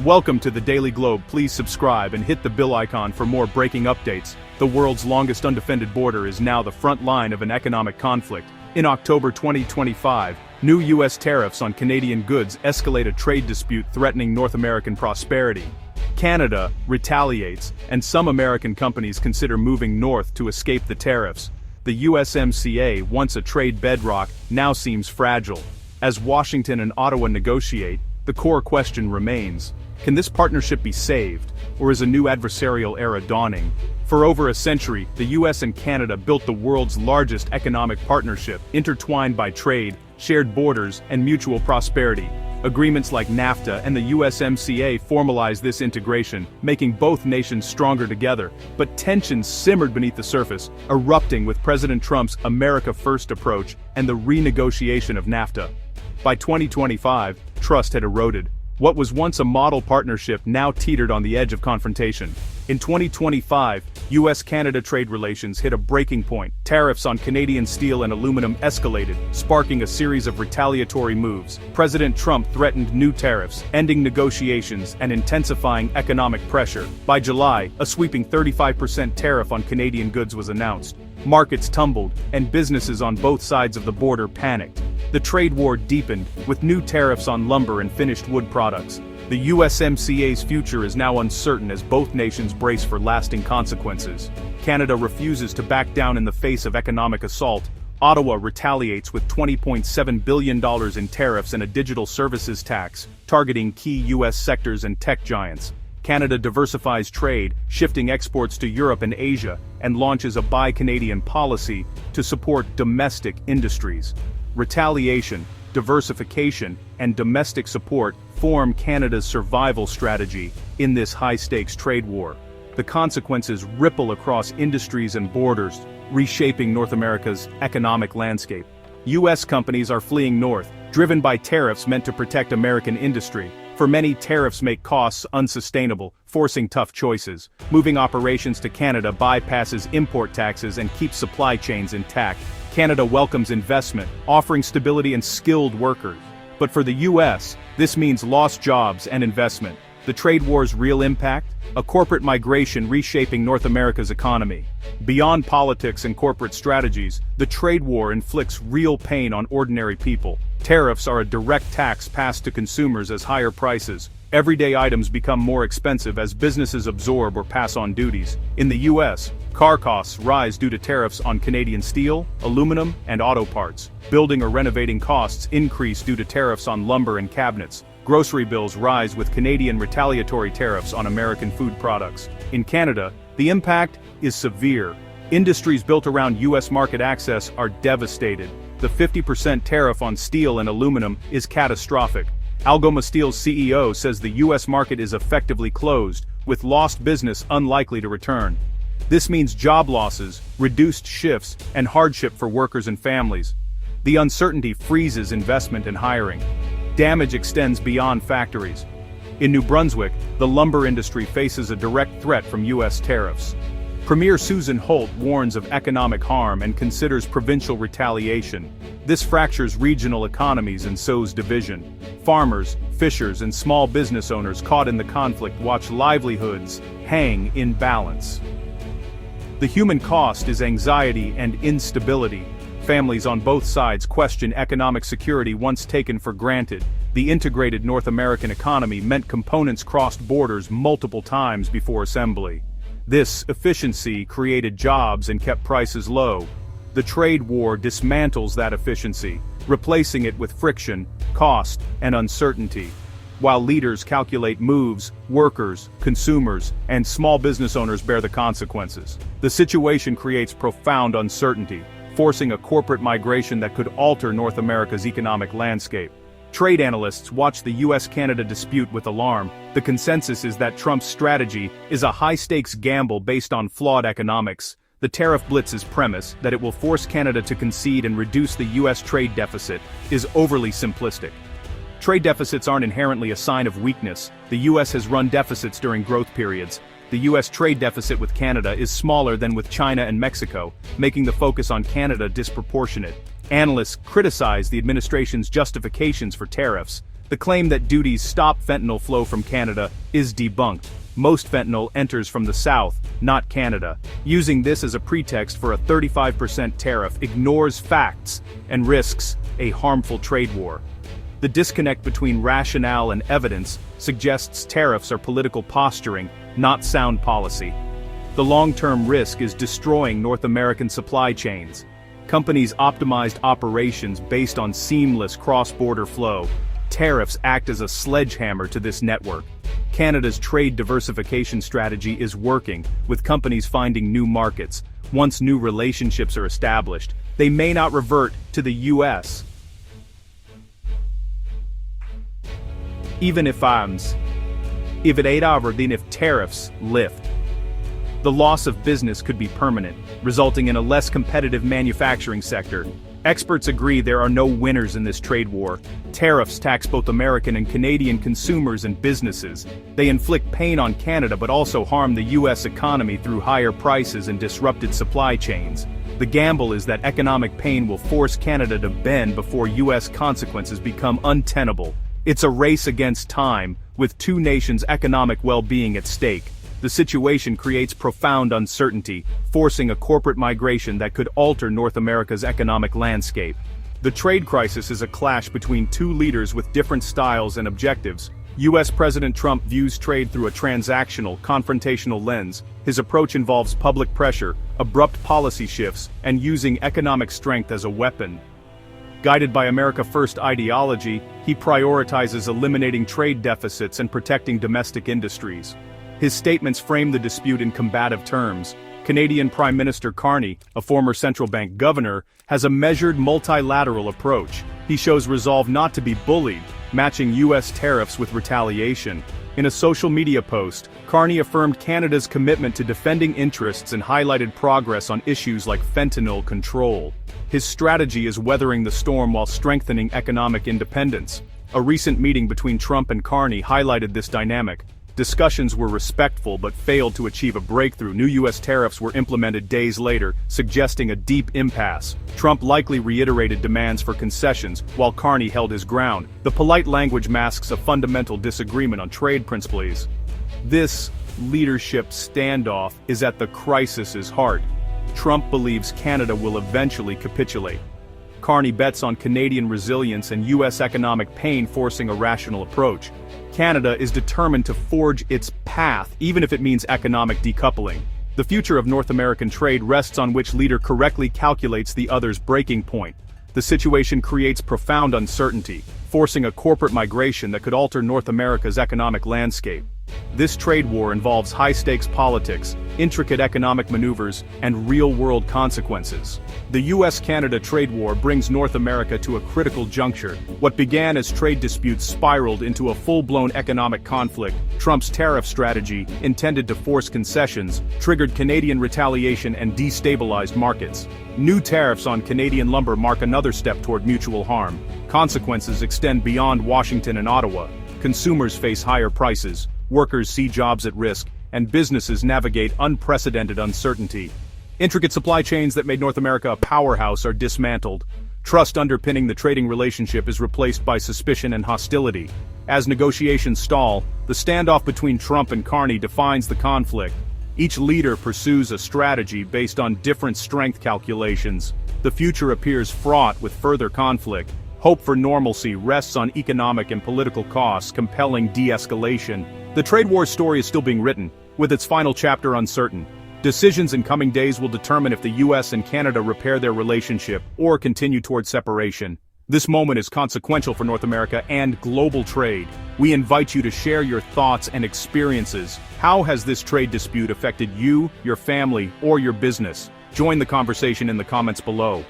Welcome to the Daily Globe. Please subscribe and hit the bell icon for more breaking updates. The world's longest undefended border is now the front line of an economic conflict. In October 2025, new U.S. tariffs on Canadian goods escalate a trade dispute threatening North American prosperity. Canada retaliates, and some American companies consider moving north to escape the tariffs. The USMCA, once a trade bedrock, now seems fragile. As Washington and Ottawa negotiate, the core question remains: can this partnership be saved, or is a new adversarial era dawning? For over a century, the US and Canada built the world's largest economic partnership, intertwined by trade, shared borders, and mutual prosperity. Agreements like NAFTA and the USMCA formalize this integration, making both nations stronger together. But tensions simmered beneath the surface, erupting with President Trump's America First approach and the renegotiation of NAFTA. By 2025, trust had eroded. What was once a model partnership now teetered on the edge of confrontation. In 2025, US-Canada trade relations hit a breaking point. Tariffs on Canadian steel and aluminum escalated, sparking a series of retaliatory moves. President Trump threatened new tariffs, ending negotiations and intensifying economic pressure. By July, a sweeping 35% tariff on Canadian goods was announced. Markets tumbled, and businesses on both sides of the border panicked. The trade war deepened, with new tariffs on lumber and finished wood products. The USMCA's future is now uncertain as both nations brace for lasting consequences. Canada refuses to back down in the face of economic assault. Ottawa retaliates with $20.7 billion in tariffs and a digital services tax, targeting key US sectors and tech giants. Canada diversifies trade, shifting exports to Europe and Asia, and launches a Buy Canadian policy to support domestic industries. Retaliation, diversification, and domestic support form Canada's survival strategy in this high-stakes trade war. The consequences ripple across industries and borders, reshaping North America's economic landscape. U.S. companies are fleeing north, driven by tariffs meant to protect American industry. For many, tariffs make costs unsustainable, forcing tough choices. Moving operations to Canada bypasses import taxes and keeps supply chains intact. Canada welcomes investment, offering stability and skilled workers. But for the U.S., this means lost jobs and investment. The trade war's real impact? A corporate migration reshaping North America's economy. Beyond politics and corporate strategies, the trade war inflicts real pain on ordinary people. Tariffs are a direct tax passed to consumers as higher prices. Everyday items become more expensive as businesses absorb or pass on duties. In the U.S., car costs rise due to tariffs on Canadian steel, aluminum, and auto parts. Building or renovating costs increase due to tariffs on lumber and cabinets. Grocery bills rise with Canadian retaliatory tariffs on American food products. In Canada, the impact is severe. Industries built around U.S. market access are devastated. The 50% tariff on steel and aluminum is catastrophic. Algoma Steel's CEO says the U.S. market is effectively closed, with lost business unlikely to return. This means job losses, reduced shifts, and hardship for workers and families. The uncertainty freezes investment and hiring. Damage extends beyond factories. In New Brunswick, the lumber industry faces a direct threat from U.S. tariffs. Premier Susan Holt warns of economic harm and considers provincial retaliation. This fractures regional economies and sows division. Farmers, fishers, and small business owners caught in the conflict watch livelihoods hang in balance. The human cost is anxiety and instability. Families on both sides question economic security once taken for granted. The integrated North American economy meant components crossed borders multiple times before assembly. This efficiency created jobs and kept prices low. The trade war dismantles that efficiency, replacing it with friction, cost, and uncertainty. While leaders calculate moves, workers, consumers, and small business owners bear the consequences. The situation creates profound uncertainty, forcing a corporate migration that could alter North America's economic landscape. Trade analysts watch the US-Canada dispute with alarm. The consensus is that Trump's strategy is a high-stakes gamble based on flawed economics. The tariff blitz's premise, that it will force Canada to concede and reduce the US trade deficit, is overly simplistic. Trade deficits aren't inherently a sign of weakness. The US has run deficits during growth periods. The US trade deficit with Canada is smaller than with China and Mexico, making the focus on Canada disproportionate. Analysts criticize the administration's justifications for tariffs. The claim that duties stop fentanyl flow from Canada is debunked. Most fentanyl enters from the South, not Canada. Using this as a pretext for a 35% tariff ignores facts and risks a harmful trade war. The disconnect between rationale and evidence suggests tariffs are political posturing, not sound policy. The long-term risk is destroying North American supply chains. Companies optimized operations based on seamless cross-border flow. Tariffs act as a sledgehammer to this network. Canada's trade diversification strategy is working, with companies finding new markets. Once new relationships are established, they may not revert to the U.S. Even if it ain't over, then if tariffs lift. The loss of business could be permanent, resulting in a less competitive manufacturing sector. Experts agree there are no winners in this trade war. Tariffs tax both American and Canadian consumers and businesses. They inflict pain on Canada but also harm the U.S. economy through higher prices and disrupted supply chains. The gamble is that economic pain will force Canada to bend before U.S. consequences become untenable. It's a race against time, with two nations' economic well-being at stake. The situation creates profound uncertainty, forcing a corporate migration that could alter North America's economic landscape. The trade crisis is a clash between two leaders with different styles and objectives. U.S. President Trump views trade through a transactional, confrontational lens. His approach involves public pressure, abrupt policy shifts, and using economic strength as a weapon. Guided by America First ideology, he prioritizes eliminating trade deficits and protecting domestic industries. His statements frame the dispute in combative terms. Canadian Prime Minister Carney, a former central bank governor, has a measured multilateral approach. He shows resolve not to be bullied, matching U.S. tariffs with retaliation. In a social media post, Carney affirmed Canada's commitment to defending interests and highlighted progress on issues like fentanyl control. His strategy is weathering the storm while strengthening economic independence. A recent meeting between Trump and Carney highlighted this dynamic. Discussions were respectful but failed to achieve a breakthrough. New U.S. tariffs were implemented days later, suggesting a deep impasse. Trump likely reiterated demands for concessions, while Carney held his ground. The polite language masks a fundamental disagreement on trade principles. This leadership standoff is at the crisis's heart. Trump believes Canada will eventually capitulate. Carney bets on Canadian resilience and U.S. economic pain forcing a rational approach. Canada is determined to forge its path, even if it means economic decoupling. The future of North American trade rests on which leader correctly calculates the other's breaking point. The situation creates profound uncertainty, forcing a corporate migration that could alter North America's economic landscape. This trade war involves high-stakes politics, intricate economic maneuvers, and real-world consequences. The U.S.-Canada trade war brings North America to a critical juncture. What began as trade disputes spiraled into a full-blown economic conflict. Trump's tariff strategy, intended to force concessions, triggered Canadian retaliation and destabilized markets. New tariffs on Canadian lumber mark another step toward mutual harm. Consequences extend beyond Washington and Ottawa. Consumers face higher prices, workers see jobs at risk, and businesses navigate unprecedented uncertainty. Intricate supply chains that made North America a powerhouse are dismantled. Trust underpinning the trading relationship is replaced by suspicion and hostility. As negotiations stall, the standoff between Trump and Carney defines the conflict. Each leader pursues a strategy based on different strength calculations. The future appears fraught with further conflict. Hope for normalcy rests on economic and political costs, compelling de-escalation. The trade war story is still being written, with its final chapter uncertain. Decisions in coming days will determine if the U.S. and Canada repair their relationship or continue toward separation. This moment is consequential for North America and global trade. We invite you to share your thoughts and experiences. How has this trade dispute affected you, your family, or your business? Join the conversation in the comments below.